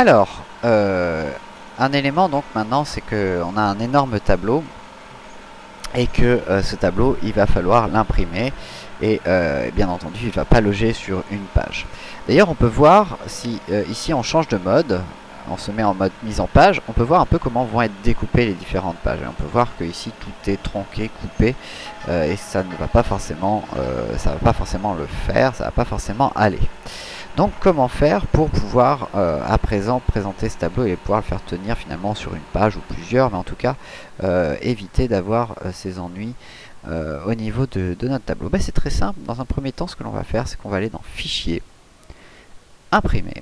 Alors, un élément donc maintenant, c'est que on a un énorme tableau et que ce tableau, il va falloir l'imprimer et bien entendu, il ne va pas loger sur une page. D'ailleurs, on peut voir si ici on change de mode, on se met en mode mise en page, on peut voir un peu comment vont être découpées les différentes pages. Et on peut voir que ici tout est tronqué, coupé, et ça ne va pas forcément, le faire, ça va pas forcément aller. Donc comment faire pour pouvoir à présent présenter ce tableau et pouvoir le faire tenir finalement sur une page ou plusieurs, mais en tout cas éviter d'avoir ces ennuis au niveau de notre tableau. C'est très simple. Dans un premier temps, ce que l'on va faire, c'est qu'on va aller dans Fichier, Imprimer,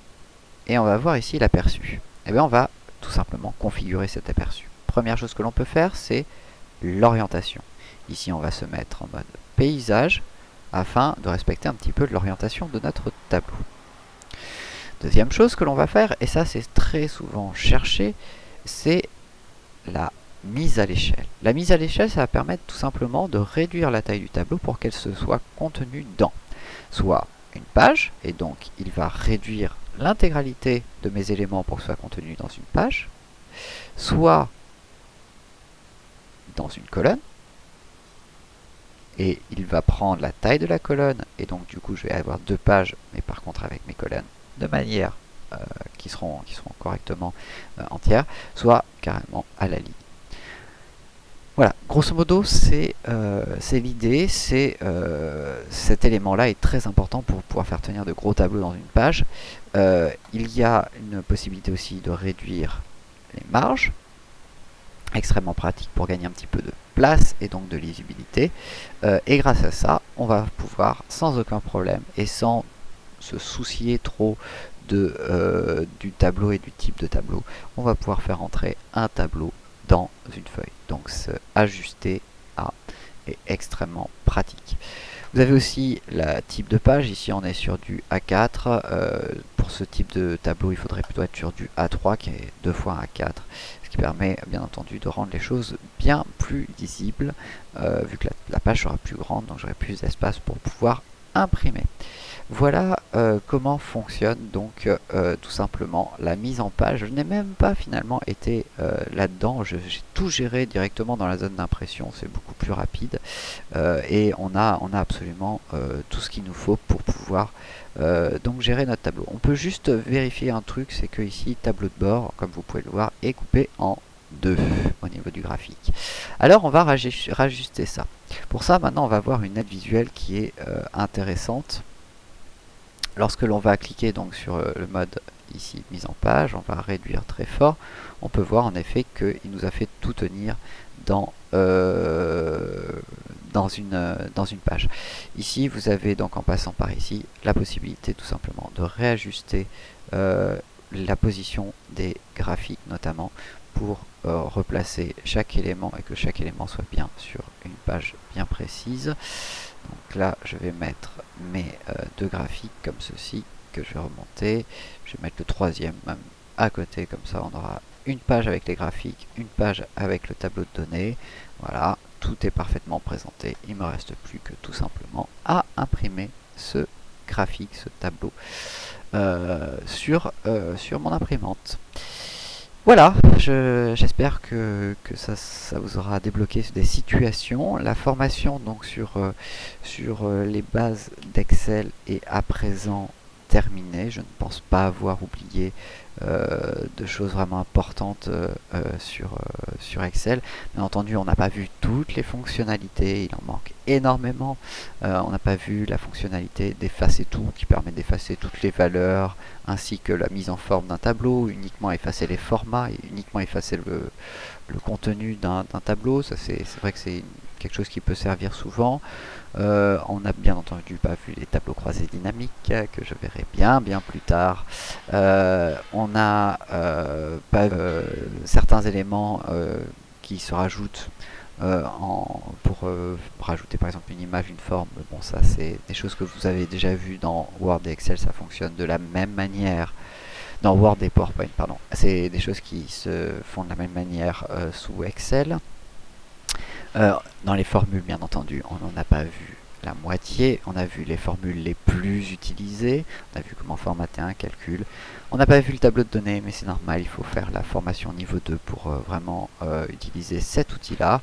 et on va voir ici l'aperçu. Et bien on va tout simplement configurer cet aperçu. Première chose que l'on peut faire, c'est l'orientation. Ici on va se mettre en mode paysage afin de respecter un petit peu l'orientation de notre tableau. Deuxième chose que l'on va faire, et ça c'est très souvent cherché, c'est la mise à l'échelle. La mise à l'échelle, ça va permettre tout simplement de réduire la taille du tableau pour qu'elle se soit contenue dans soit une page, et donc il va réduire l'intégralité de mes éléments pour que ce soit contenu dans une page, soit dans une colonne, et il va prendre la taille de la colonne, et donc du coup je vais avoir deux pages, mais par contre avec mes colonnes de manière qui seront correctement entières, soit carrément à la ligne. Voilà, grosso modo, c'est l'idée, cet élément-là est très important pour pouvoir faire tenir de gros tableaux dans une page. Il y a une possibilité aussi de réduire les marges, extrêmement pratique pour gagner un petit peu de place et donc de lisibilité. Et grâce à ça, on va pouvoir sans aucun problème et sans se soucier trop du tableau et du type de tableau, on va pouvoir faire entrer un tableau dans une feuille. Donc ce ajuster à est extrêmement pratique. Vous avez aussi le type de page. Ici on est sur du A4. Pour ce type de tableau, il faudrait plutôt être sur du A3 qui est 2 fois A4, ce qui permet bien entendu de rendre les choses bien plus lisibles, vu que la page sera plus grande, donc j'aurai plus d'espace pour pouvoir imprimer. Voilà comment fonctionne donc tout simplement la mise en page. Je n'ai même pas finalement été là-dedans, j'ai tout géré directement dans la zone d'impression, c'est beaucoup plus rapide et on a absolument tout ce qu'il nous faut pour pouvoir donc gérer notre tableau. On peut juste vérifier un truc, c'est que ici tableau de bord, comme vous pouvez le voir, est coupé en deux au niveau du graphique. Alors on va rajuster ça. Pour ça maintenant on va voir une aide visuelle qui est intéressante. Lorsque l'on va cliquer donc sur le mode ici mise en page, on va réduire très fort, on peut voir en effet qu'il nous a fait tout tenir dans une page. Ici vous avez donc en passant par ici la possibilité tout simplement de réajuster la position des graphiques notamment pour replacer chaque élément et que chaque élément soit bien sur une page bien précise. Donc là je vais mettre mes deux graphiques comme ceci que je vais remonter. Je vais mettre le troisième même à côté, comme ça on aura une page avec les graphiques, une page avec le tableau de données. Voilà, tout est parfaitement présenté. Il ne me reste plus que tout simplement à imprimer ce graphique, ce tableau sur mon imprimante. Voilà, j'espère que ça vous aura débloqué des situations. La formation donc sur les bases d'Excel est à présent terminée. Je ne pense pas avoir oublié de choses vraiment importantes sur Excel. Bien entendu, on n'a pas vu toutes les fonctionnalités, il en manque énormément. On n'a pas vu la fonctionnalité d'effacer tout, qui permet d'effacer toutes les valeurs, ainsi que la mise en forme d'un tableau, uniquement effacer les formats et uniquement effacer le contenu d'un tableau. Ça c'est vrai que c'est quelque chose qui peut servir souvent. On n'a bien entendu pas vu les tableaux croisés dynamiques que je verrai bien plus tard. On a pas certains éléments qui se rajoutent pour rajouter par exemple une image, une forme. Bon, ça c'est des choses que vous avez déjà vues dans Word et Excel, ça fonctionne de la même manière. Dans Word et PowerPoint, pardon. C'est des choses qui se font de la même manière sous Excel. Dans les formules, bien entendu, on n'en a pas vu la moitié. On a vu les formules les plus utilisées, on a vu comment formater un calcul. On n'a pas vu le tableau de données, mais c'est normal, il faut faire la formation niveau 2 pour vraiment utiliser cet outil-là.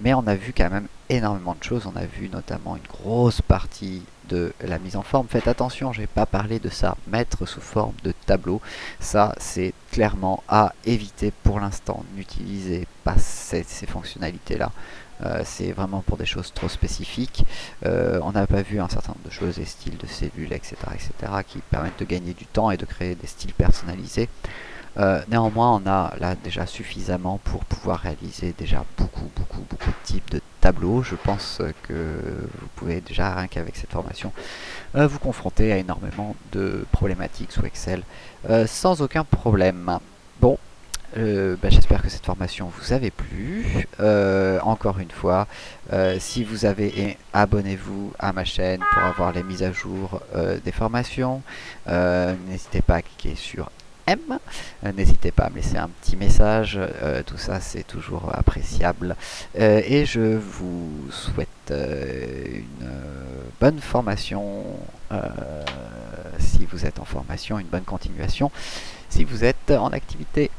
Mais on a vu quand même énormément de choses. On a vu notamment une grosse partie de la mise en forme. Faites attention, j'ai pas parlé de ça, mettre sous forme de tableau. Ça, c'est clairement à éviter pour l'instant. N'utilisez pas ces fonctionnalités-là. C'est vraiment pour des choses trop spécifiques. On n'a pas vu un certain nombre de choses, des styles de cellules, etc., qui permettent de gagner du temps et de créer des styles personnalisés. Néanmoins, on a là déjà suffisamment pour pouvoir réaliser déjà beaucoup de types de tableaux. Je pense que vous pouvez déjà, rien qu'avec cette formation, vous confronter à énormément de problématiques sous Excel sans aucun problème. Bon, j'espère que cette formation vous avait plu. Encore une fois, si vous avez, abonnez-vous à ma chaîne pour avoir les mises à jour des formations. N'hésitez pas à cliquer sur M. N'hésitez pas à me laisser un petit message. Tout ça, c'est toujours appréciable. Et je vous souhaite une bonne formation si vous êtes en formation, une bonne continuation si vous êtes en activité.